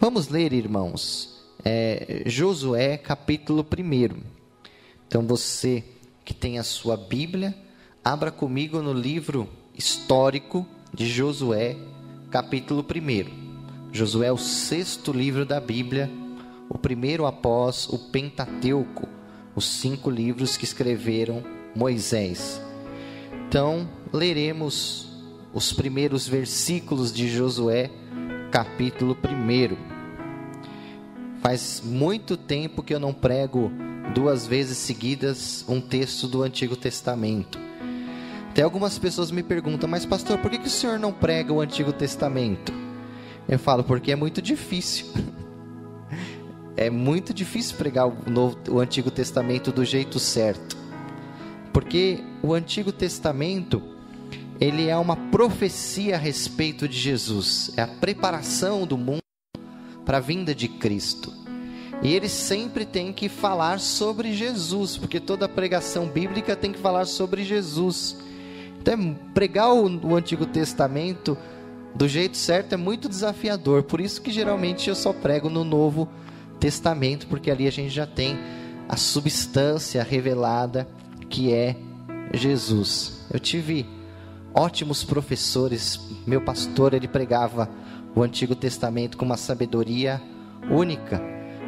Vamos ler, irmãos, Josué capítulo 1. Então você que tem a sua Bíblia, abra comigo no livro histórico de Josué capítulo 1. Josué é o 6º livro da Bíblia, o primeiro após o Pentateuco, os 5 livros que escreveram Moisés. Então leremos os primeiros versículos de Josué capítulo 1. Faz muito tempo que eu não prego 2 vezes seguidas um texto do Antigo Testamento. Até algumas pessoas me perguntam, mas pastor, por que o senhor não prega o Antigo Testamento? Eu falo, porque é muito difícil. É muito difícil pregar o Antigo Testamento do jeito certo. Porque o Antigo Testamento, ele é uma profecia a respeito de Jesus. É a preparação do mundo para a vinda de Cristo. E ele sempre tem que falar sobre Jesus, porque toda pregação bíblica tem que falar sobre Jesus. Então, pregar o Antigo Testamento do jeito certo é muito desafiador. Por isso que geralmente eu só prego no Novo Testamento, porque ali a gente já tem a substância revelada, que é Jesus. Eu tive ótimos professores. Meu pastor, ele pregava o Antigo Testamento com uma sabedoria única,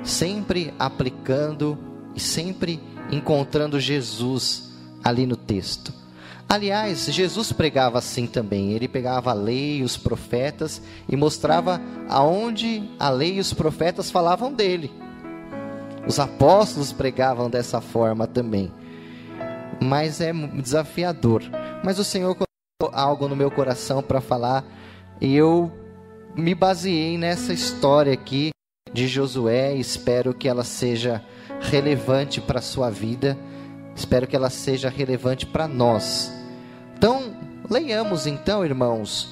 sempre aplicando e sempre encontrando Jesus ali no texto. Aliás, Jesus pregava assim também. Ele pegava a lei e os profetas e mostrava aonde a lei e os profetas falavam dele. Os apóstolos pregavam dessa forma também. Mas é desafiador. Mas o Senhor colocou algo no meu coração para falar, e eu me baseei nessa história aqui de Josué. Espero que ela seja relevante para a sua vida. Espero que ela seja relevante para nós. Então, leiamos então, irmãos,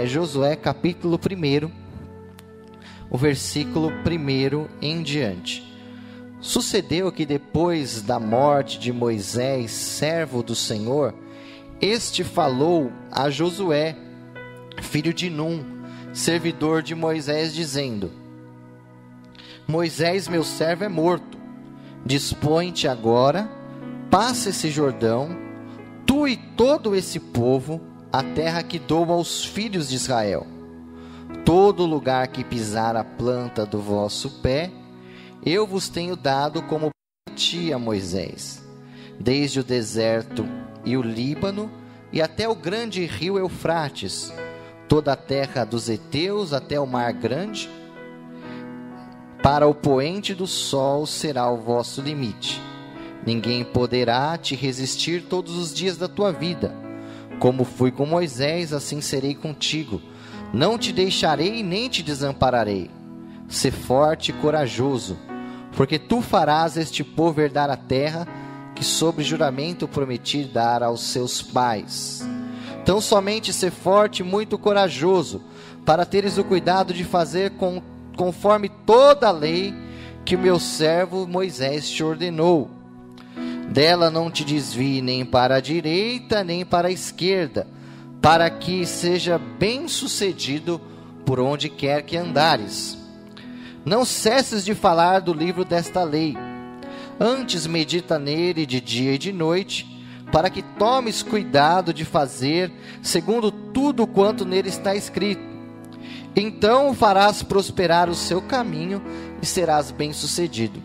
Josué capítulo 1, o versículo 1 em diante. Sucedeu que depois da morte de Moisés, servo do Senhor, este falou a Josué, filho de Num, servidor de Moisés, dizendo: Moisés, meu servo, é morto. Dispõe-te agora, passa esse Jordão, tu e todo esse povo, a terra que dou aos filhos de Israel. Todo lugar que pisar a planta do vosso pé, eu vos tenho dado como prometi a Moisés, desde o deserto e o Líbano, e até o grande rio Eufrates, toda a terra dos heteus até o mar grande. Para o poente do sol será o vosso limite. Ninguém poderá te resistir todos os dias da tua vida. Como fui com Moisés, assim serei contigo. Não te deixarei nem te desampararei. Sê forte e corajoso, porque tu farás este povo herdar a terra que sob juramento prometi dar aos seus pais. Então somente sê forte e muito corajoso, para teres o cuidado de fazer conforme toda a lei que o meu servo Moisés te ordenou. Dela não te desvie nem para a direita, nem para a esquerda, para que seja bem sucedido por onde quer que andares. Não cesses de falar do livro desta lei. Antes medita nele de dia e de noite, para que tomes cuidado de fazer segundo tudo quanto nele está escrito. Então farás prosperar o seu caminho e serás bem-sucedido.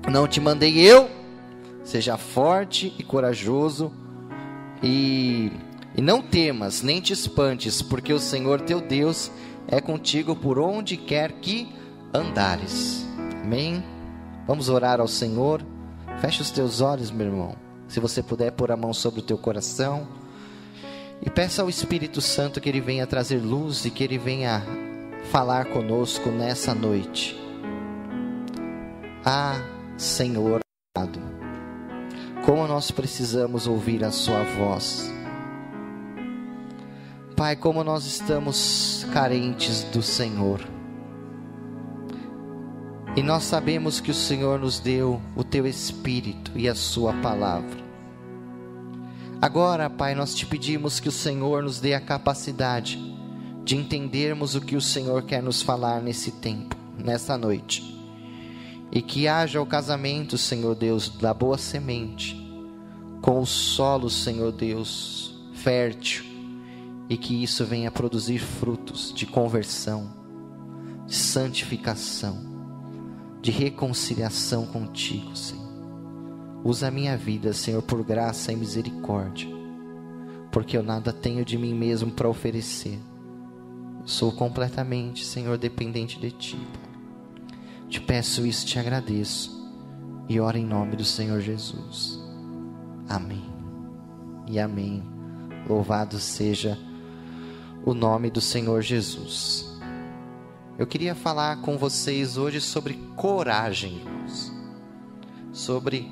Não te mandei eu? Seja forte e corajoso, e não temas, nem te espantes, porque o Senhor teu Deus é contigo por onde quer que andares. Amém? Vamos orar ao Senhor. Feche os teus olhos, meu irmão. Se você puder pôr a mão sobre o teu coração e peça ao Espírito Santo que Ele venha trazer luz e que Ele venha falar conosco nessa noite. Ah, Senhor amado, como nós precisamos ouvir a sua voz. Pai, como nós estamos carentes do Senhor. E nós sabemos que o Senhor nos deu o teu Espírito e a sua palavra. Agora, Pai, nós te pedimos que o Senhor nos dê a capacidade de entendermos o que o Senhor quer nos falar nesse tempo, nessa noite. E que haja o casamento, Senhor Deus, da boa semente, com o solo, Senhor Deus, fértil, e que isso venha produzir frutos de conversão, de santificação, de reconciliação contigo, Senhor. Usa a minha vida, Senhor, por graça e misericórdia, porque eu nada tenho de mim mesmo para oferecer. Sou completamente, Senhor, dependente de Ti. Te peço isso, te agradeço e oro em nome do Senhor Jesus. Amém e amém. Louvado seja o nome do Senhor Jesus. Eu queria falar com vocês hoje sobre coragem, irmãos. Sobre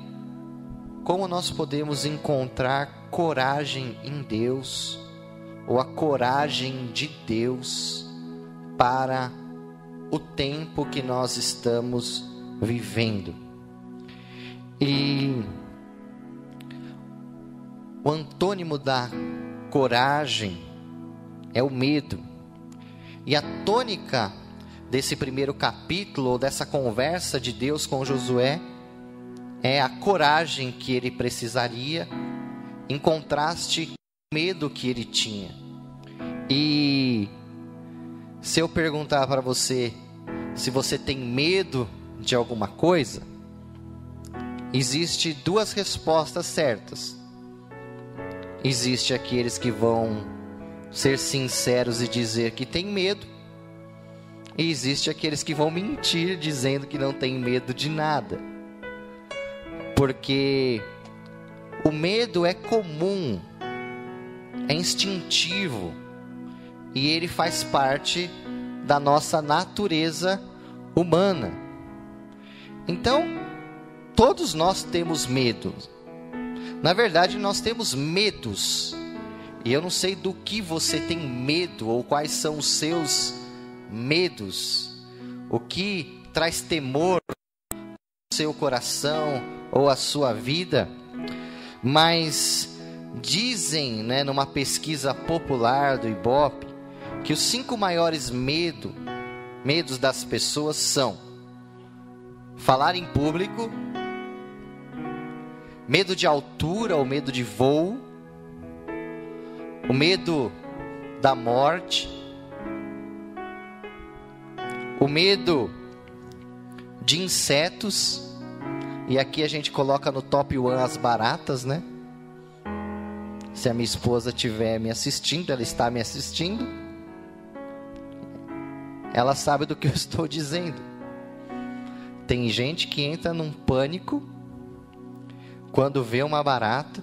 como nós podemos encontrar coragem em Deus, ou a coragem de Deus para o tempo que nós estamos vivendo. E o antônimo da coragem é o medo. E a tônica desse primeiro capítulo, ou dessa conversa de Deus com Josué, é a coragem que ele precisaria, em contraste com o medo que ele tinha. E se eu perguntar para você se você tem medo de alguma coisa, existe duas respostas certas. Existe aqueles que vão ser sinceros e dizer que tem medo, e existe aqueles que vão mentir dizendo que não tem medo de nada. Porque o medo é comum, é instintivo, e ele faz parte da nossa natureza humana. Então, todos nós temos medo. Na verdade, nós temos medos. E eu não sei do que você tem medo, ou quais são os seus medos. O que traz temor ao seu coração ou à sua vida. Mas dizem, numa pesquisa popular do Ibope, que os 5 maiores medos das pessoas são: falar em público, medo de altura ou medo de voo, o medo da morte, o medo de insetos, e aqui a gente coloca no top 1 as baratas, Se a minha esposa estiver me assistindo, ela está me assistindo, ela sabe do que eu estou dizendo. Tem gente que entra num pânico quando vê uma barata.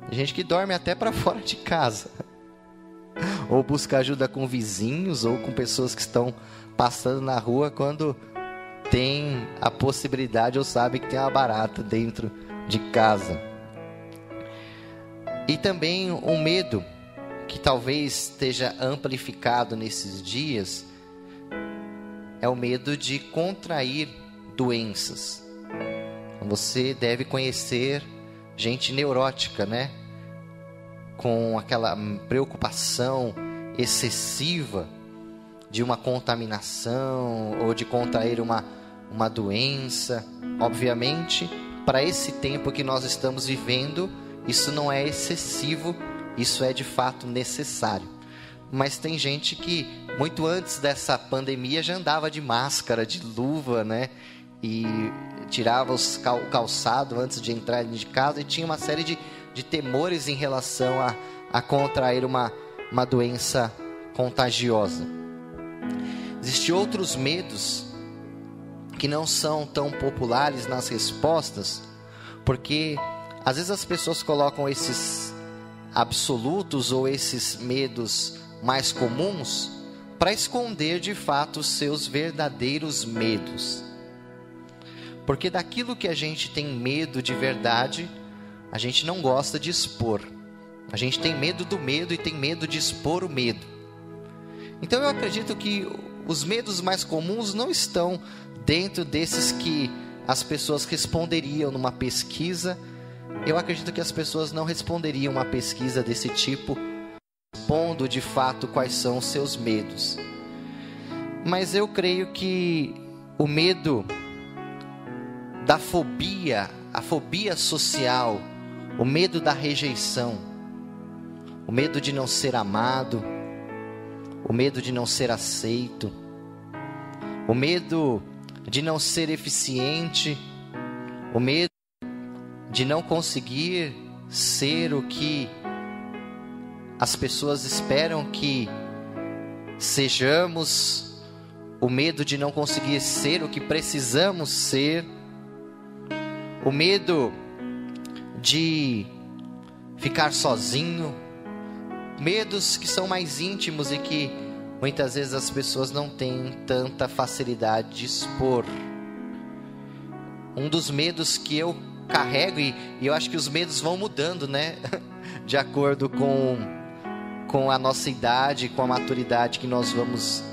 Tem gente que dorme até para fora de casa, ou busca ajuda com vizinhos, ou com pessoas que estão passando na rua quando tem a possibilidade ou sabe que tem uma barata dentro de casa. E também um medo que talvez esteja amplificado nesses dias é o medo de contrair doenças. Você deve conhecer gente neurótica, com aquela preocupação excessiva de uma contaminação ou de contrair uma doença. Obviamente, para esse tempo que nós estamos vivendo, isso não é excessivo, isso é de fato necessário. Mas tem gente que muito antes dessa pandemia já andava de máscara, de luva, e tirava o calçado antes de entrar de casa, e tinha uma série de temores em relação a contrair uma doença contagiosa. Existem outros medos que não são tão populares nas respostas, porque às vezes as pessoas colocam esses absolutos ou esses medos mais comuns para esconder de fato os seus verdadeiros medos. Porque daquilo que a gente tem medo de verdade, a gente não gosta de expor. A gente tem medo do medo e tem medo de expor o medo. Então eu acredito que os medos mais comuns não estão dentro desses que as pessoas responderiam numa pesquisa. Eu acredito que as pessoas não responderiam uma pesquisa desse tipo expondo de fato quais são os seus medos. Mas eu creio que o medo da fobia, a fobia social, o medo da rejeição, o medo de não ser amado, o medo de não ser aceito, o medo de não ser eficiente, o medo de não conseguir ser o que as pessoas esperam que sejamos, o medo de não conseguir ser o que precisamos ser, o medo de ficar sozinho, medos que são mais íntimos e que muitas vezes as pessoas não têm tanta facilidade de expor. Um dos medos que eu carrego, e eu acho que os medos vão mudando, né? De acordo com a nossa idade, com a maturidade que nós vamos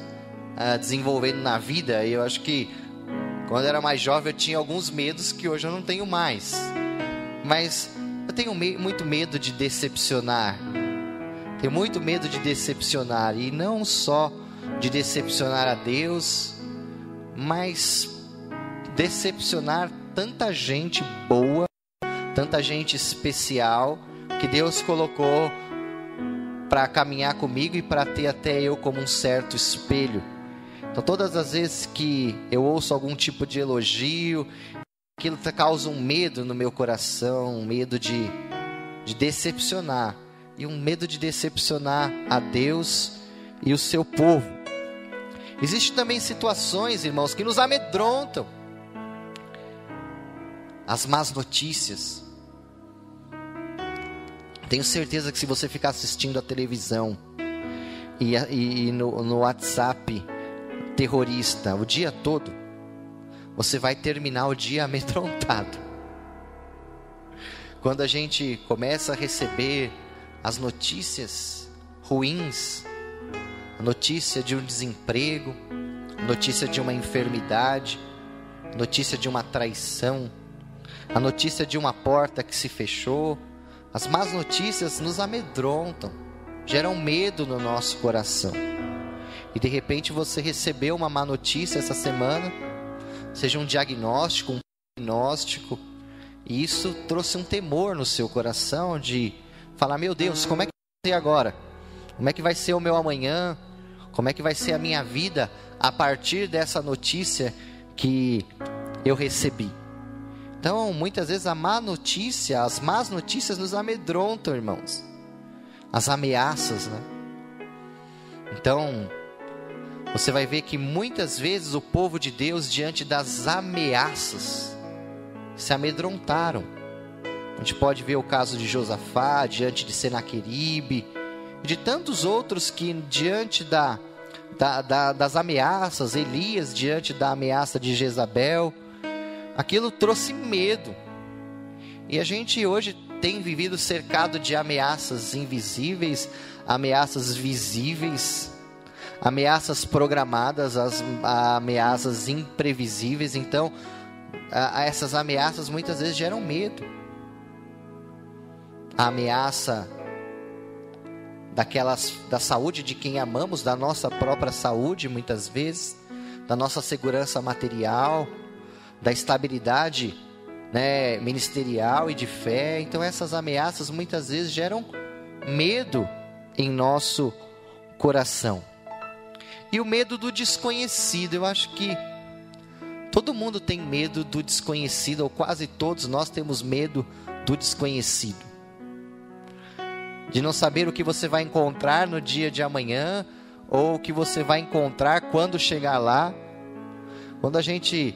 desenvolvendo na vida. E eu acho que quando eu era mais jovem eu tinha alguns medos que hoje eu não tenho mais. Mas eu tenho muito medo de decepcionar. Tenho muito medo de decepcionar, e não só de decepcionar a Deus, mas decepcionar tanta gente boa, tanta gente especial, que Deus colocou para caminhar comigo e para ter até eu como um certo espelho. Então todas as vezes que eu ouço algum tipo de elogio, aquilo causa um medo no meu coração, um medo de decepcionar. E um medo de decepcionar a Deus e o seu povo. Existem também situações, irmãos, que nos amedrontam. As más notícias. Tenho certeza que se você ficar assistindo a televisão e no WhatsApp terrorista o dia todo, você vai terminar o dia amedrontado. Quando a gente começa a receber as notícias ruins, a notícia de um desemprego, a notícia de uma enfermidade, a notícia de uma traição, a notícia de uma porta que se fechou, as más notícias nos amedrontam, geram medo no nosso coração. E de repente você recebeu uma má notícia essa semana, seja um diagnóstico, e isso trouxe um temor no seu coração de falar: meu Deus, como é que vai ser agora? Como é que vai ser o meu amanhã? Como é que vai ser a minha vida a partir dessa notícia que eu recebi? Então, muitas vezes as más notícias nos amedrontam, irmãos. As ameaças, né? Então, você vai ver que muitas vezes o povo de Deus, diante das ameaças, se amedrontaram. A gente pode ver o caso de Josafá, diante de Senaqueribe, de tantos outros que diante das ameaças, Elias diante da ameaça de Jezabel, aquilo trouxe medo. E a gente hoje tem vivido cercado de ameaças invisíveis, ameaças visíveis, ameaças programadas, ameaças imprevisíveis. Então, essas ameaças muitas vezes geram medo. A ameaça da saúde de quem amamos, da nossa própria saúde muitas vezes, da nossa segurança material, da estabilidade, né, ministerial e de fé. Então essas ameaças muitas vezes geram medo em nosso coração. E o medo do desconhecido, eu acho que todo mundo tem medo do desconhecido, ou quase todos nós temos medo do desconhecido. De não saber o que você vai encontrar no dia de amanhã, ou o que você vai encontrar quando chegar lá. Quando a gente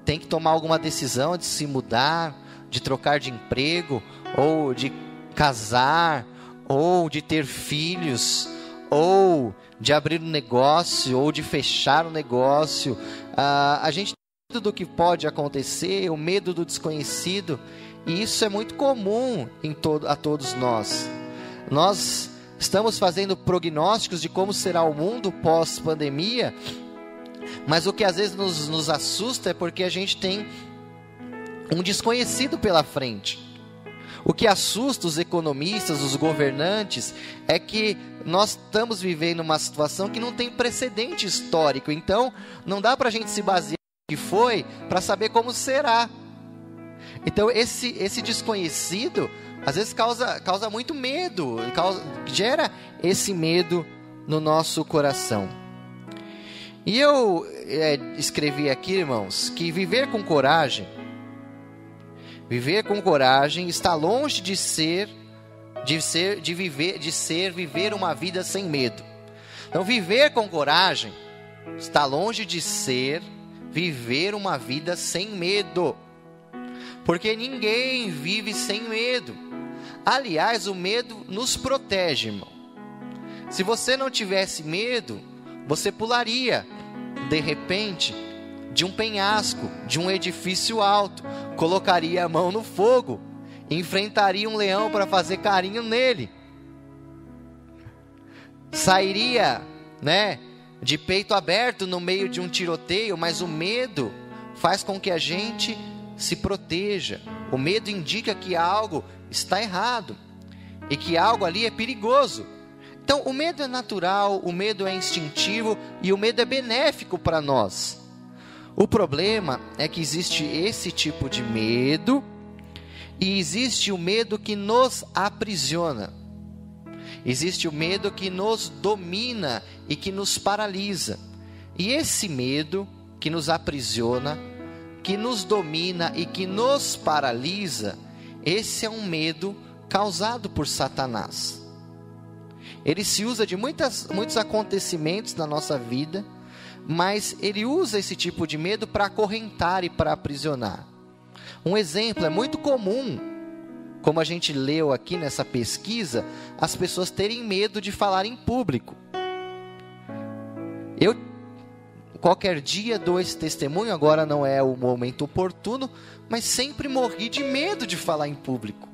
tem que tomar alguma decisão de se mudar, de trocar de emprego, ou de casar, ou de ter filhos, ou de abrir um negócio, ou de fechar um negócio, a gente tem medo do que pode acontecer, o medo do desconhecido. E isso é muito comum a todos nós. Nós estamos fazendo prognósticos de como será o mundo pós-pandemia, mas o que às vezes nos assusta é porque a gente tem um desconhecido pela frente. O que assusta os economistas, os governantes, é que nós estamos vivendo uma situação que não tem precedente histórico. Então, não dá para a gente se basear no que foi para saber como será. Então, esse desconhecido, às vezes causa muito medo, gera esse medo no nosso coração. E eu escrevi aqui, irmãos, que viver com coragem está longe de viver uma vida sem medo. Então, viver com coragem está longe de ser viver uma vida sem medo. Porque ninguém vive sem medo. Aliás, o medo nos protege, irmão. Se você não tivesse medo, você pularia, de repente, de um penhasco, de um edifício alto, colocaria a mão no fogo, enfrentaria um leão para fazer carinho nele, sairia, de peito aberto no meio de um tiroteio, mas o medo faz com que a gente se proteja. O medo indica que algo está errado e que algo ali é perigoso. Então, o medo é natural, o medo é instintivo e o medo é benéfico para nós. O problema é que existe esse tipo de medo e existe o medo que nos aprisiona. Existe o medo que nos domina e que nos paralisa. E esse medo que nos aprisiona, que nos domina e que nos paralisa, esse é um medo causado por Satanás. Ele se usa de muitos acontecimentos na nossa vida, mas ele usa esse tipo de medo para acorrentar e para aprisionar. Um exemplo, é muito comum, como a gente leu aqui nessa pesquisa, as pessoas terem medo de falar em público. Eu, qualquer dia, dou esse testemunho, agora não é o momento oportuno, mas sempre morri de medo de falar em público.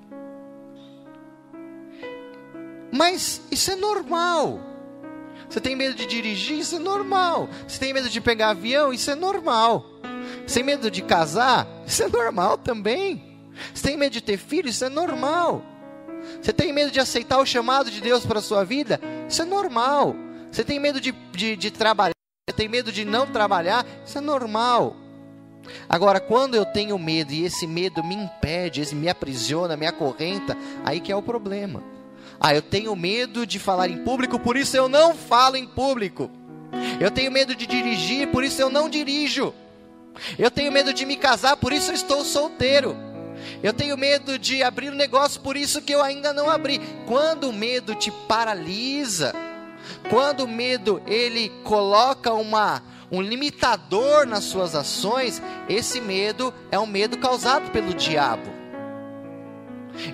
Mas isso é normal. Você tem medo de dirigir? Isso é normal. Você tem medo de pegar avião? Isso é normal. Você tem medo de casar? Isso é normal também. Você tem medo de ter filho? Isso é normal. Você tem medo de aceitar o chamado de Deus para a sua vida? Isso é normal. Você tem medo de trabalhar? Você tem medo de não trabalhar? Isso é normal. Agora, quando eu tenho medo e esse medo me impede, me aprisiona, me acorrenta, aí que é o problema. Eu tenho medo de falar em público, por isso eu não falo em público. Eu tenho medo de dirigir, por isso eu não dirijo. Eu tenho medo de me casar, por isso eu estou solteiro. Eu tenho medo de abrir um negócio, por isso que eu ainda não abri. Quando o medo te paralisa, quando o medo ele coloca um limitador nas suas ações, esse medo é um medo causado pelo diabo.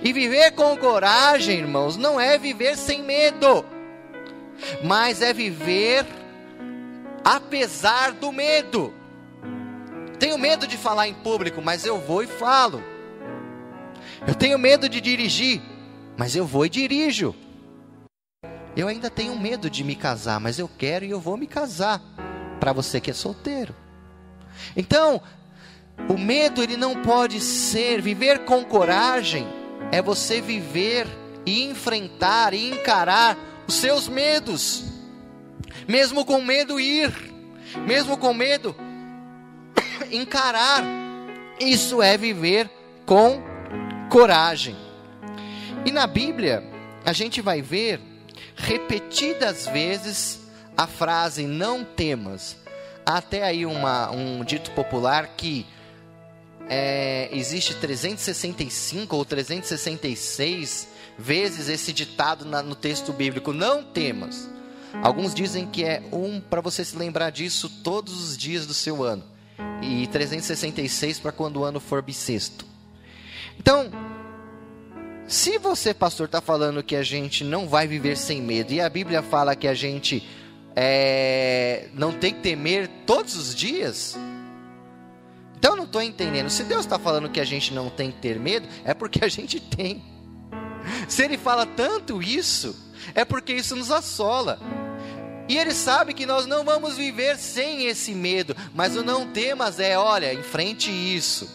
E viver com coragem, irmãos, não é viver sem medo, mas é viver apesar do medo. Tenho medo de falar em público, mas eu vou e falo. Eu tenho medo de dirigir, mas eu vou e dirijo. Eu ainda tenho medo de me casar, mas eu quero e eu vou me casar. Para você que é solteiro. Então, o medo ele não pode ser, viver com coragem é você viver e enfrentar e encarar os seus medos, mesmo com medo mesmo com medo encarar. Isso é viver com coragem. E na Bíblia a gente vai ver repetidas vezes a frase não temas. Há até aí um dito popular que existe 365 ou 366 vezes esse ditado no texto bíblico, não temas. Alguns dizem que é para você se lembrar disso todos os dias do seu ano, e 366 para quando o ano for bissexto. Então, se você, pastor, está falando que a gente não vai viver sem medo, e a Bíblia fala que a gente não tem que temer todos os dias, então eu não estou entendendo. Se Deus está falando que a gente não tem que ter medo, é porque a gente tem. Se Ele fala tanto isso, é porque isso nos assola. E Ele sabe que nós não vamos viver sem esse medo. Mas o não temas olha, enfrente isso.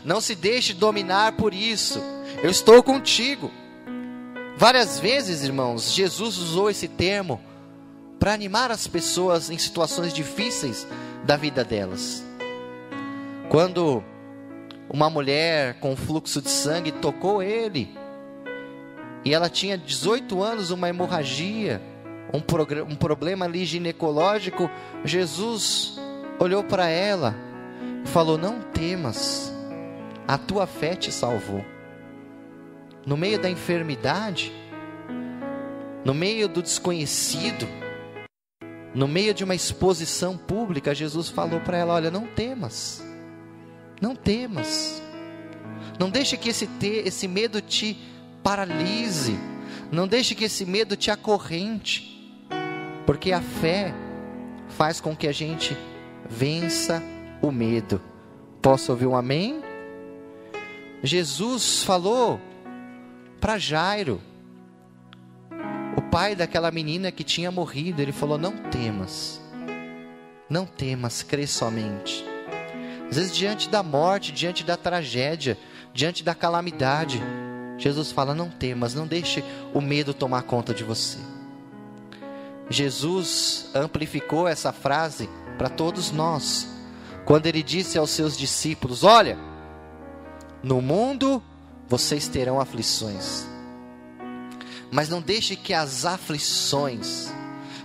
Não se deixe dominar por isso. eu estou contigo. Várias vezes, irmãos, Jesus usou esse termo para animar as pessoas em situações difíceis da vida delas. Quando uma mulher com fluxo de sangue tocou ele, e ela tinha 18 anos, uma hemorragia, um problema ali ginecológico, Jesus olhou para ela e falou: não temas, a tua fé te salvou. No meio da enfermidade, no meio do desconhecido, no meio de uma exposição pública, Jesus falou para ela: olha, não temas, não temas, não deixe que esse medo te paralise, não deixe que esse medo te acorrente, porque a fé faz com que a gente vença o medo. Posso ouvir um amém? Jesus falou para Jairo, o pai daquela menina que tinha morrido, ele falou: não temas, não temas, crê somente. Às vezes diante da morte, diante da tragédia, diante da calamidade, Jesus fala: não temas, não deixe o medo tomar conta de você. Jesus amplificou essa frase para todos nós, quando ele disse aos seus discípulos: olha, no mundo vocês terão aflições, mas não deixe que as aflições,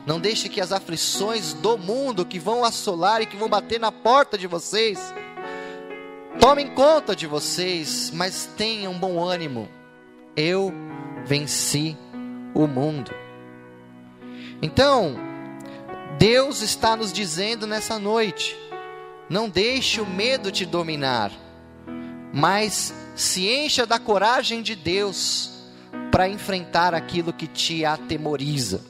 não deixe que as aflições do mundo que vão assolar e que vão bater na porta de vocês, tomem conta de vocês, mas tenham bom ânimo. Eu venci o mundo. Então, Deus está nos dizendo nessa noite: não deixe o medo te dominar, mas se encha da coragem de Deus para enfrentar aquilo que te atemoriza.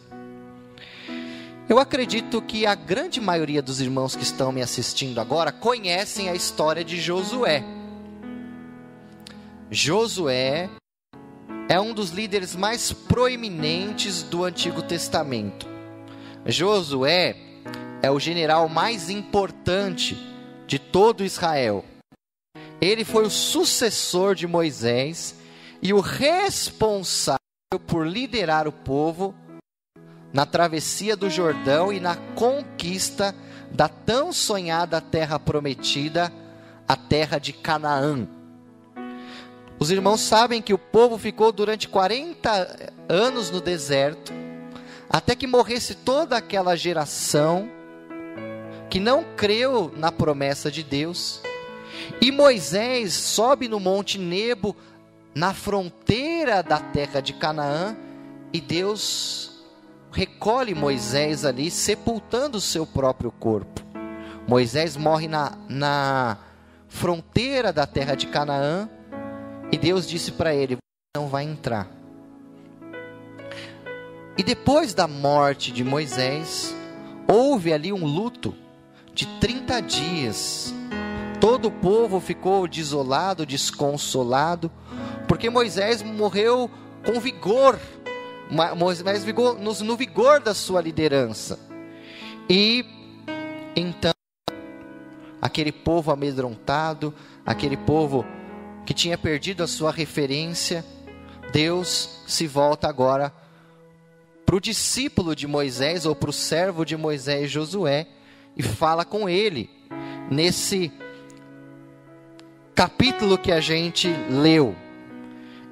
Eu acredito que a grande maioria dos irmãos que estão me assistindo agora conhecem a história de Josué. Josué é um dos líderes mais proeminentes do Antigo Testamento. Josué é o general mais importante de todo Israel. Ele foi o sucessor de Moisés e o responsável por liderar o povo na travessia do Jordão e na conquista da tão sonhada terra prometida, a terra de Canaã. Os irmãos sabem que o povo ficou durante 40 anos no deserto, até que morresse toda aquela geração que não creu na promessa de Deus. E Moisés sobe no Monte Nebo, na fronteira da terra de Canaã, e Deus recolhe Moisés ali, sepultando o seu próprio corpo. Moisés morre na fronteira da terra de Canaã, e Deus disse para ele: não vai entrar. E depois da morte de Moisés, houve ali um luto de 30 dias. Todo o povo ficou desolado, desconsolado, porque Moisés morreu com vigor. Moisés no vigor da sua liderança. E então, aquele povo amedrontado, aquele povo que tinha perdido a sua referência, Deus se volta agora para o discípulo de Moisés, ou para o servo de Moisés, Josué, e fala com ele, nesse capítulo que a gente leu.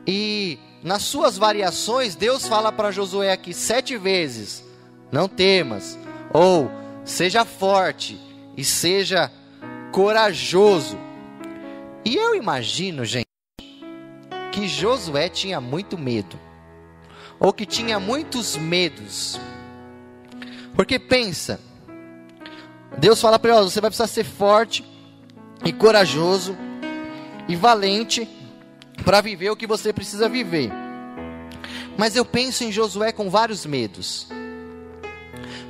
E nas suas variações, Deus fala para Josué aqui 7 vezes: não temas, ou seja forte e seja corajoso. E eu imagino, gente, que Josué tinha muito medo, ou que tinha muitos medos, porque pensa, Deus fala para ele: você vai precisar ser forte e corajoso e valente para viver o que você precisa viver. Mas eu penso em Josué com vários medos.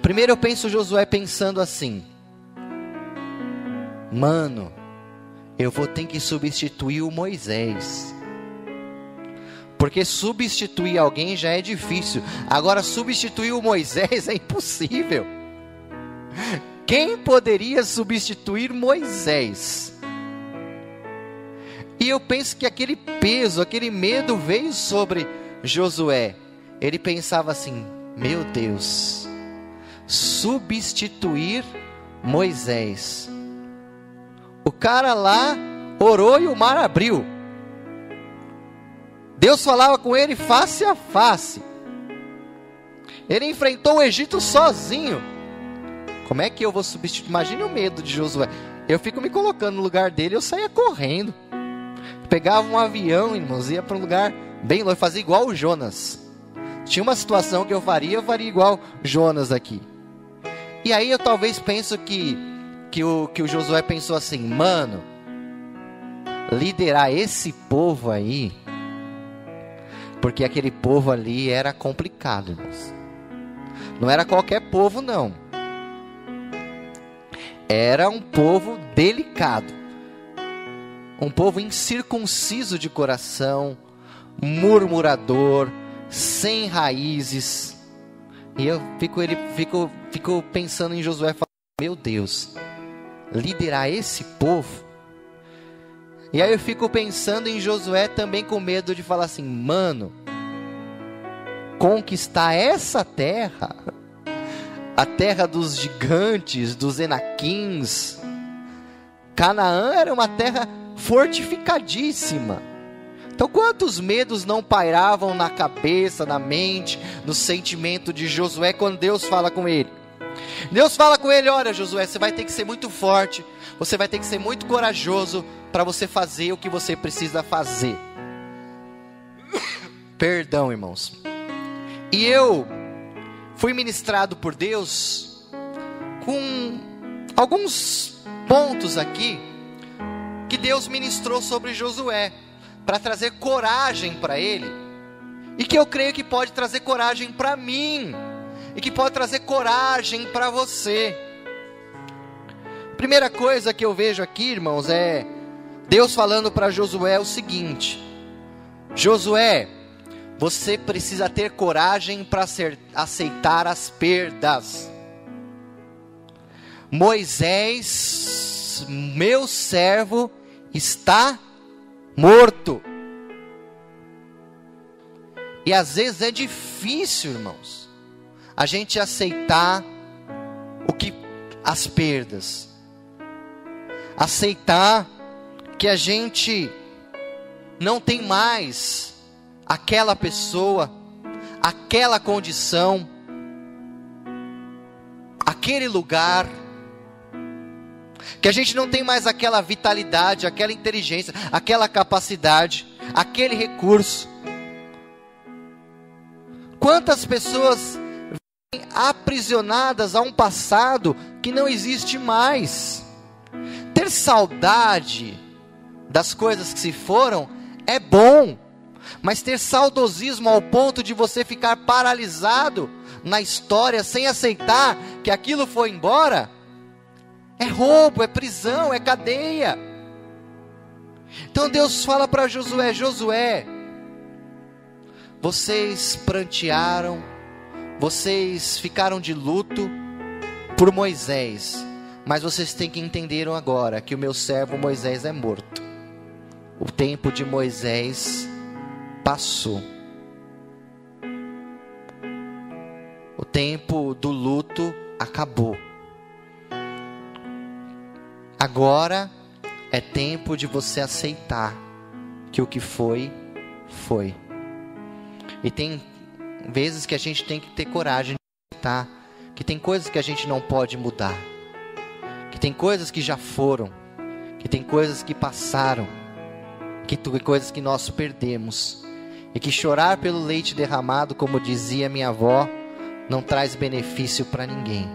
Primeiro eu penso Josué pensando assim: mano, eu vou ter que substituir o Moisés. Porque substituir alguém já é difícil, agora substituir o Moisés é impossível. Quem poderia substituir Moisés? E eu penso que aquele peso, aquele medo veio sobre Josué. Ele pensava assim: meu Deus, substituir Moisés. O cara lá orou e o mar abriu. Deus falava com ele face a face. Ele enfrentou o Egito sozinho. Como é que eu vou substituir? Imagine o medo de Josué. Eu fico me colocando no lugar dele, eu saía correndo. Pegava um avião, irmãos, ia para um lugar bem longe, fazia igual o Jonas. Tinha uma situação que eu faria igual Jonas aqui. E aí eu talvez penso que o Josué pensou assim: mano, liderar esse povo aí, porque aquele povo ali era complicado, irmãos. Não era qualquer povo, não. Era um povo delicado. Um povo incircunciso de coração, murmurador, sem raízes. E eu fico pensando em Josué, falando: meu Deus, liderar esse povo. E aí eu fico pensando em Josué também com medo de falar assim: mano, conquistar essa terra, a terra dos gigantes, dos Enaquins. Canaã era uma terra fortificadíssima. Então quantos medos não pairavam na cabeça, na mente, no sentimento de Josué quando Deus fala com ele? Deus fala com ele: olha, Josué, você vai ter que ser muito forte, você vai ter que ser muito corajoso para você fazer o que você precisa fazer. Perdão, irmãos. E eu fui ministrado por Deus com alguns pontos aqui que Deus ministrou sobre Josué, para trazer coragem para ele, e que eu creio que pode trazer coragem para mim, e que pode trazer coragem para você. Primeira coisa que eu vejo aqui, irmãos, é Deus falando para Josué o seguinte: Josué, você precisa ter coragem para aceitar as perdas. Moisés, meu servo, está morto. E às vezes é difícil, irmãos, a gente aceitar as perdas, aceitar que a gente não tem mais aquela pessoa, aquela condição, aquele lugar, que a gente não tem mais aquela vitalidade, aquela inteligência, aquela capacidade, aquele recurso. Quantas pessoas vivem aprisionadas a um passado que não existe mais? Ter saudade das coisas que se foram é bom, mas ter saudosismo ao ponto de você ficar paralisado na história sem aceitar que aquilo foi embora, é roubo, é prisão, é cadeia. Então Deus fala para Josué: Josué, vocês prantearam, vocês ficaram de luto por Moisés, mas vocês têm que entender agora que o meu servo Moisés é morto. O tempo de Moisés passou. O tempo do luto acabou. Agora é tempo de você aceitar que o que foi, foi. E tem vezes que a gente tem que ter coragem de aceitar que tem coisas que a gente não pode mudar, que tem coisas que já foram, que tem coisas que passaram, que tem coisas que nós perdemos, e que chorar pelo leite derramado, como dizia minha avó, não traz benefício para ninguém.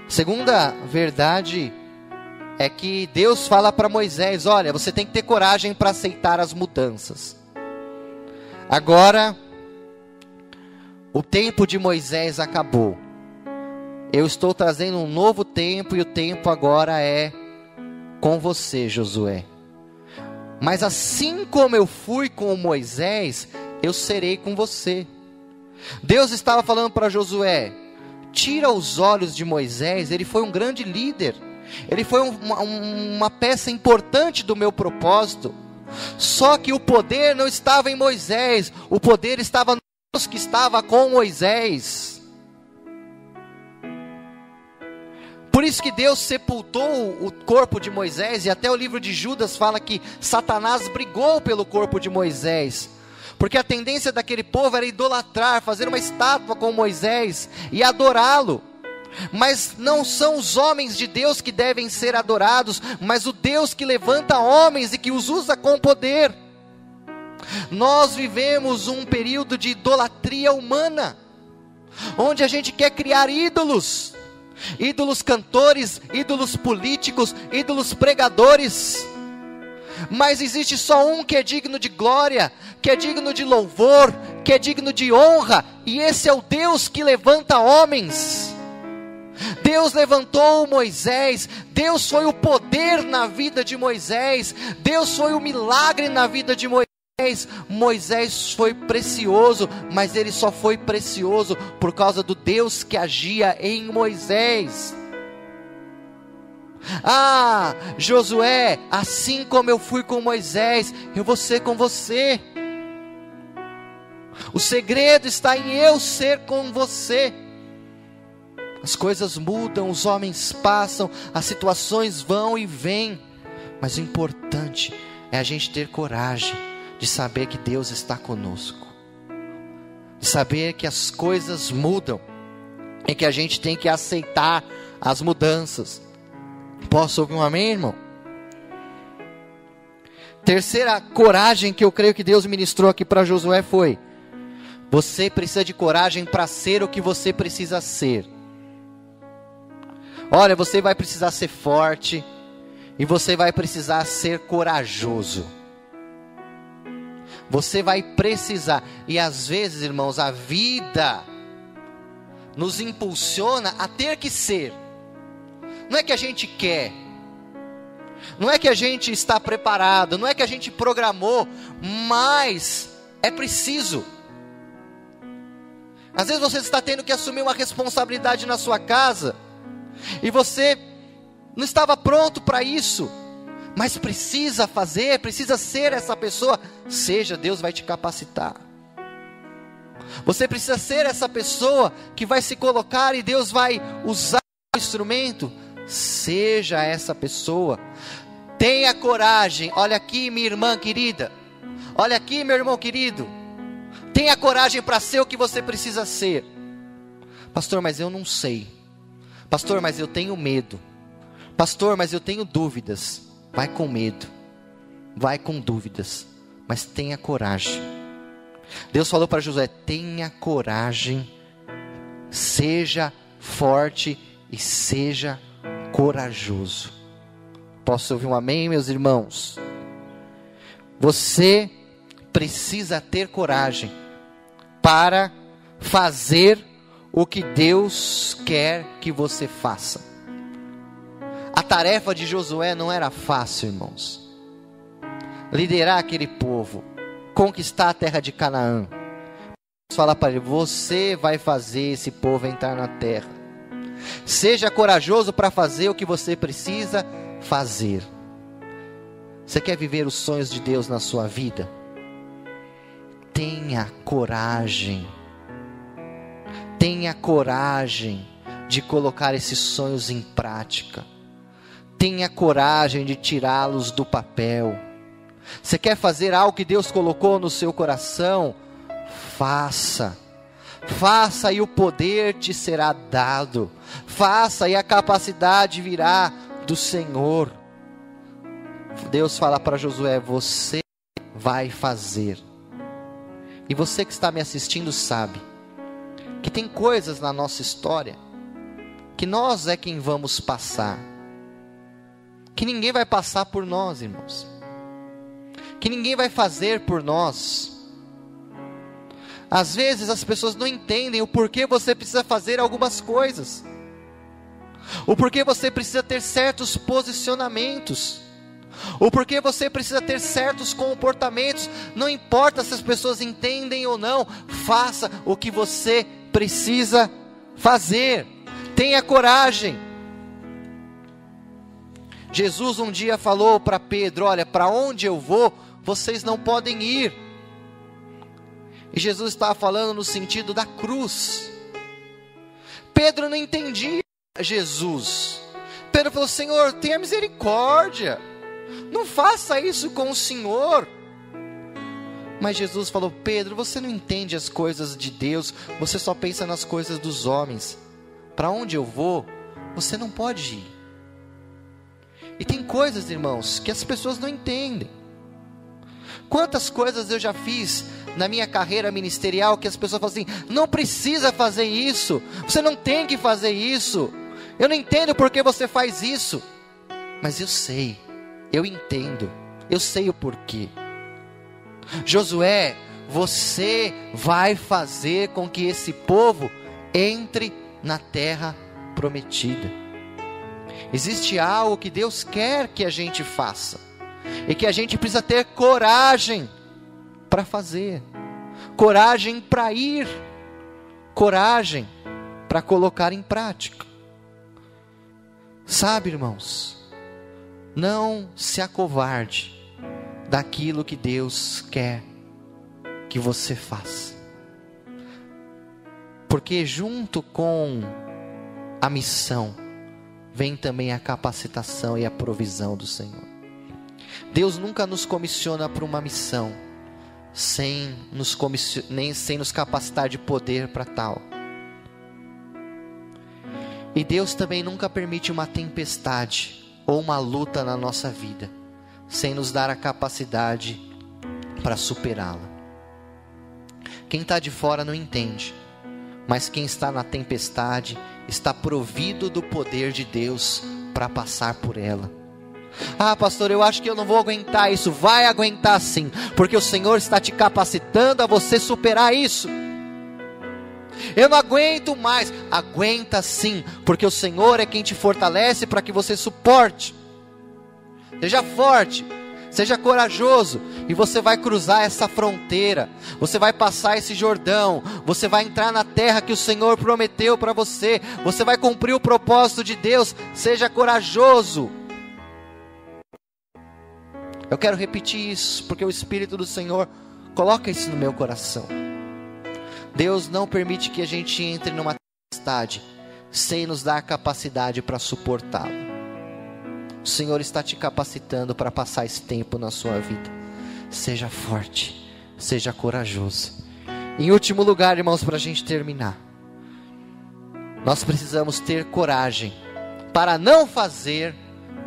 Segunda verdade é que Deus fala para Moisés: olha, você tem que ter coragem para aceitar as mudanças. Agora, o tempo de Moisés acabou. Eu estou trazendo um novo tempo, e o tempo agora é com você, Josué. Mas assim como eu fui com Moisés, eu serei com você. Deus estava falando para Josué: tira os olhos de Moisés, ele foi um grande líder, Ele foi uma peça importante do meu propósito. Só que o poder não estava em Moisés, o poder estava no Deus que estava com Moisés. Por isso que Deus sepultou o corpo de Moisés, e até o livro de Judas fala que Satanás brigou pelo corpo de Moisés, porque a tendência daquele povo era idolatrar, fazer uma estátua com Moisés e adorá-lo. Mas não são os homens de Deus que devem ser adorados, mas o Deus que levanta homens e que os usa com poder. Nós vivemos um período de idolatria humana, onde a gente quer criar ídolos, ídolos cantores, ídolos políticos, ídolos pregadores. Mas existe só um que é digno de glória, que é digno de louvor, que é digno de honra, e esse é o Deus que levanta homens. Deus levantou Moisés, Deus foi o poder na vida de Moisés, Deus foi o milagre na vida de Moisés. Moisés foi precioso, mas ele só foi precioso por causa do Deus que agia em Moisés. Ah, Josué, assim como eu fui com Moisés, eu vou ser com você. O segredo está em eu ser com você. As coisas mudam, os homens passam, as situações vão e vêm, mas o importante é a gente ter coragem de saber que Deus está conosco, de saber que as coisas mudam e que a gente tem que aceitar as mudanças. Posso ouvir um amém, irmão? Terceira coragem que eu creio que Deus ministrou aqui para Josué foi: você precisa de coragem para ser o que você precisa ser. Olha, você vai precisar ser forte e você vai precisar ser corajoso. Você vai precisar, e às vezes, irmãos, a vida nos impulsiona a ter que ser. Não é que a gente quer, não é que a gente está preparado, não é que a gente programou, mas é preciso. Às vezes você está tendo que assumir uma responsabilidade na sua casa, e você não estava pronto para isso, mas precisa fazer, precisa ser essa pessoa. Seja, Deus vai te capacitar. Você precisa ser essa pessoa que vai se colocar e Deus vai usar o instrumento. Seja essa pessoa. Tenha coragem. Olha aqui, minha irmã querida. Olha aqui, meu irmão querido. Tenha coragem para ser o que você precisa ser. Pastor, mas eu não sei. Pastor, mas eu tenho medo. Pastor, mas eu tenho dúvidas. Vai com medo, vai com dúvidas, mas tenha coragem. Deus falou para Josué: tenha coragem, seja forte e seja corajoso. Posso ouvir um amém, meus irmãos? Você precisa ter coragem para fazer o que Deus quer que você faça. A tarefa de Josué não era fácil, irmãos. Liderar aquele povo, conquistar a terra de Canaã. Falar para ele: você vai fazer esse povo entrar na terra. Seja corajoso para fazer o que você precisa fazer. Você quer viver os sonhos de Deus na sua vida? Tenha coragem. Tenha coragem de colocar esses sonhos em prática. Tenha coragem de tirá-los do papel. Você quer fazer algo que Deus colocou no seu coração? Faça. Faça e o poder te será dado. Faça e a capacidade virá do Senhor. Deus fala para Josué: você vai fazer. E você que está me assistindo sabe que tem coisas na nossa história que nós é quem vamos passar, que ninguém vai passar por nós, irmãos, que ninguém vai fazer por nós. Às vezes as pessoas não entendem o porquê você precisa fazer algumas coisas, o porquê você precisa ter certos posicionamentos, o porquê você precisa ter certos comportamentos. Não importa se as pessoas entendem ou não, faça o que você precisa fazer. Tenha coragem. Jesus um dia falou para Pedro: olha, para onde eu vou, vocês não podem ir. E Jesus estava falando no sentido da cruz. Pedro não entendia Jesus. Pedro falou: Senhor, tenha misericórdia, não faça isso com o Senhor. Mas Jesus falou: Pedro, você não entende as coisas de Deus, você só pensa nas coisas dos homens. Para onde eu vou, você não pode ir. E tem coisas, irmãos, que as pessoas não entendem. Quantas coisas eu já fiz na minha carreira ministerial que as pessoas falam assim: não precisa fazer isso, você não tem que fazer isso, eu não entendo por que você faz isso. Mas eu sei, eu entendo, eu sei o porquê. Josué, você vai fazer com que esse povo entre na terra prometida. Existe algo que Deus quer que a gente faça, e que a gente precisa ter coragem para fazer, coragem para ir, coragem para colocar em prática. Sabe, irmãos, não se acovarde daquilo que Deus quer que você faça, porque junto com a missão vem também a capacitação e a provisão do Senhor. Deus nunca nos comissiona para uma missão sem nos capacitar de poder para tal. E Deus também nunca permite uma tempestade ou uma luta na nossa vida sem nos dar a capacidade para superá-la. Quem está de fora não entende, mas quem está na tempestade está provido do poder de Deus para passar por ela. Ah, pastor, eu acho que eu não vou aguentar isso. Vai aguentar sim, porque o Senhor está te capacitando a você superar isso. Eu não aguento mais. Aguenta sim, porque o Senhor é quem te fortalece para que você suporte. Seja forte, seja corajoso, e você vai cruzar essa fronteira, você vai passar esse Jordão, você vai entrar na terra que o Senhor prometeu para você, você vai cumprir o propósito de Deus. Seja corajoso. Eu quero repetir isso, porque o Espírito do Senhor coloca isso no meu coração. Deus não permite que a gente entre numa tempestade sem nos dar capacidade para suportá-la. O Senhor está te capacitando para passar esse tempo na sua vida. Seja forte, seja corajoso. Em último lugar, irmãos, para a gente terminar, nós precisamos ter coragem para não fazer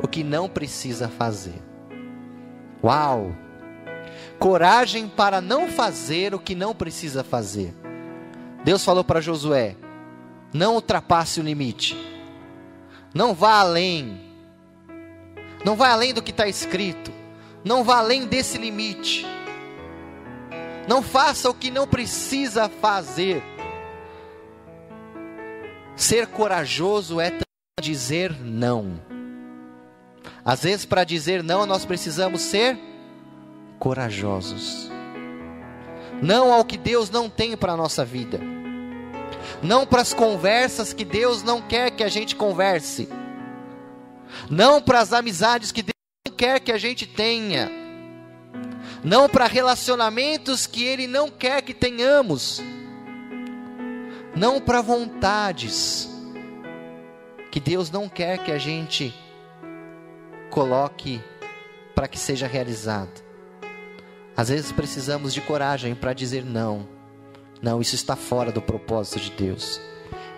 o que não precisa fazer. Uau! Coragem para não fazer o que não precisa fazer. Deus falou para Josué: não ultrapasse o limite, não vá além, não vá além do que está escrito, não vá além desse limite, não faça o que não precisa fazer. Ser corajoso é dizer não. Às vezes, para dizer não, nós precisamos ser corajosos. Não ao que Deus não tem para a nossa vida, não para as conversas que Deus não quer que a gente converse, não para as amizades que Deus não quer que a gente tenha, não para relacionamentos que Ele não quer que tenhamos, não para vontades que Deus não quer que a gente coloque para que seja realizado. Às vezes precisamos de coragem para dizer não. Não, isso está fora do propósito de Deus,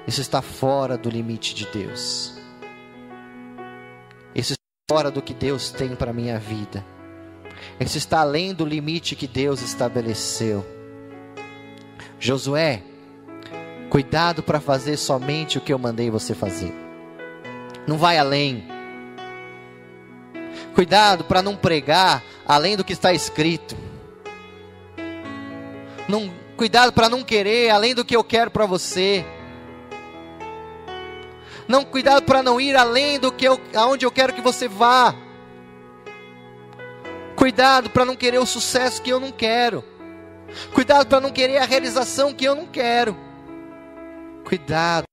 isso está fora do limite de Deus, isso está fora do que Deus tem para a minha vida, isso está além do limite que Deus estabeleceu. Josué, cuidado para fazer somente o que eu mandei você fazer, não vai além. Cuidado para não pregar além do que está escrito. Cuidado para não querer além do que eu quero para você. Cuidado para não ir além do que aonde eu quero que você vá. Cuidado para não querer o sucesso que eu não quero. Cuidado para não querer a realização que eu não quero. Cuidado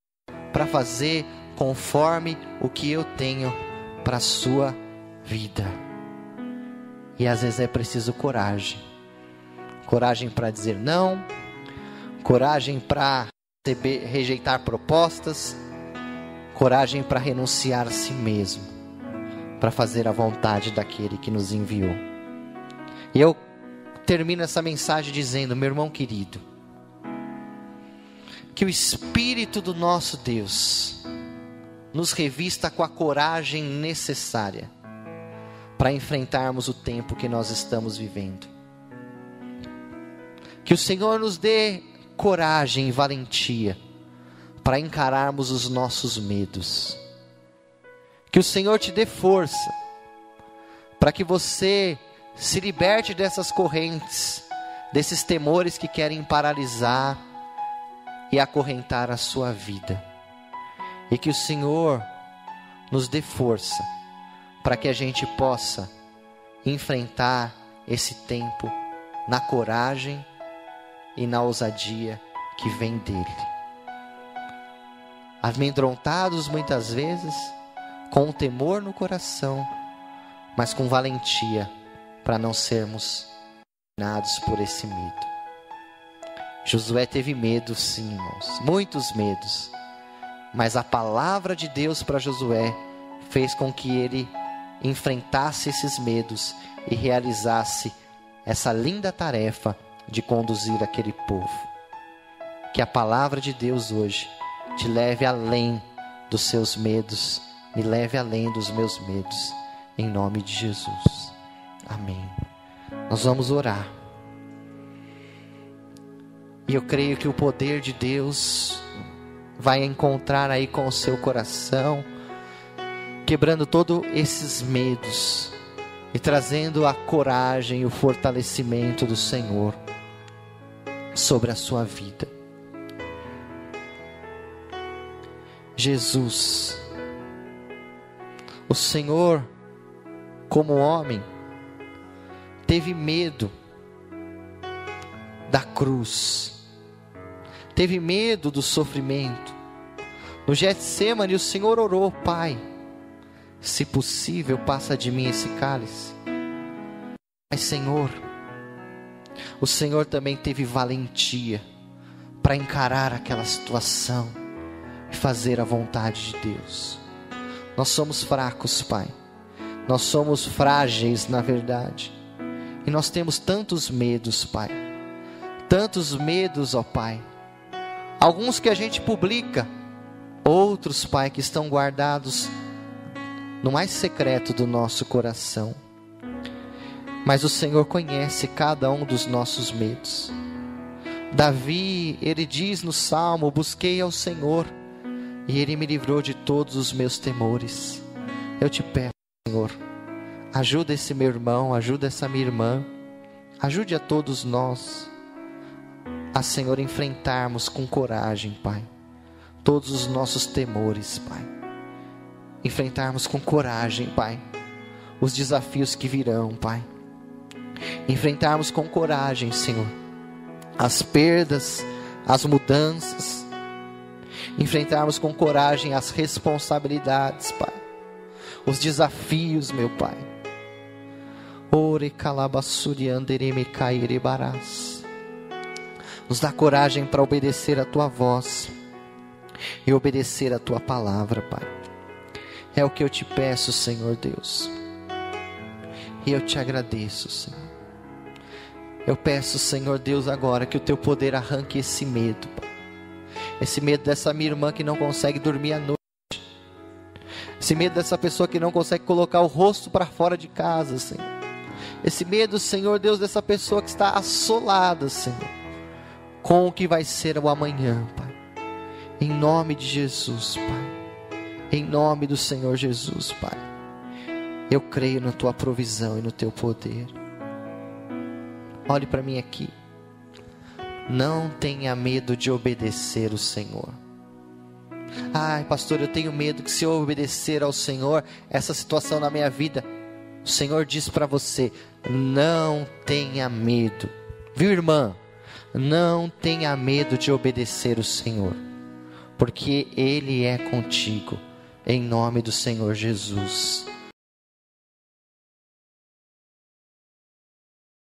para fazer conforme o que eu tenho para a sua vida. E às vezes é preciso coragem. Coragem para dizer não, coragem para rejeitar propostas, coragem para renunciar a si mesmo, para fazer a vontade daquele que nos enviou. E eu termino essa mensagem dizendo, meu irmão querido, que o Espírito do nosso Deus nos revista com a coragem necessária para enfrentarmos o tempo que nós estamos vivendo. Que o Senhor nos dê coragem e valentia para encararmos os nossos medos. Que o Senhor te dê força para que você se liberte dessas correntes, desses temores que querem paralisar e acorrentar a sua vida. E que o Senhor nos dê força para que a gente possa enfrentar esse tempo na coragem e na ousadia que vem dele. Amedrontados muitas vezes, com temor no coração, mas com valentia para não sermos dominados por esse medo. Josué teve medo, sim, irmãos, muitos medos, mas a palavra de Deus para Josué fez com que ele enfrentasse esses medos e realizasse essa linda tarefa de conduzir aquele povo. Que a palavra de Deus hoje te leve além dos seus medos, me leve além dos meus medos, em nome de Jesus. Amém. Nós vamos orar. E eu creio que o poder de Deus vai encontrar aí com o seu coração, quebrando todos esses medos e trazendo a coragem e o fortalecimento do Senhor sobre a sua vida. Jesus, o Senhor, como homem, teve medo da cruz, teve medo do sofrimento. No Getsêmani o Senhor orou: Pai, se possível, passa de mim esse cálice. Mas Senhor, o Senhor também teve valentia para encarar aquela situação e fazer a vontade de Deus. Nós somos fracos, Pai. Nós somos frágeis, na verdade. E nós temos tantos medos, Pai. Tantos medos, ó Pai. Alguns que a gente publica, outros, Pai, que estão guardados no mais secreto do nosso coração. Mas o Senhor conhece cada um dos nossos medos. Davi, ele diz no Salmo: busquei ao Senhor e Ele me livrou de todos os meus temores. Eu te peço, Senhor, ajuda esse meu irmão, ajuda essa minha irmã, ajude a todos nós a, Senhor, enfrentarmos com coragem, Pai, todos os nossos temores, Pai. Enfrentarmos com coragem, Pai, os desafios que virão, Pai. Enfrentarmos com coragem, Senhor, as perdas, as mudanças. Enfrentarmos com coragem as responsabilidades, Pai. Os desafios, meu Pai. Ore calabassuri andereme caire barás. Nos dá coragem para obedecer a Tua voz e obedecer a Tua palavra, Pai. É o que eu te peço, Senhor Deus. E eu te agradeço, Senhor. Eu peço, Senhor Deus, agora que o Teu poder arranque esse medo, Pai. Esse medo dessa minha irmã que não consegue dormir à noite. Esse medo dessa pessoa que não consegue colocar o rosto para fora de casa, Senhor. Esse medo, Senhor Deus, dessa pessoa que está assolada, Senhor, com o que vai ser o amanhã, Pai. Em nome de Jesus, Pai. Em nome do Senhor Jesus, Pai. Eu creio na Tua provisão e no Teu poder. Olhe para mim aqui. Não tenha medo de obedecer o Senhor. Ai, pastor, eu tenho medo que se eu obedecer ao Senhor, essa situação na minha vida, o Senhor diz para você: não tenha medo. Viu, irmã? Não tenha medo de obedecer o Senhor, porque Ele é contigo, em nome do Senhor Jesus.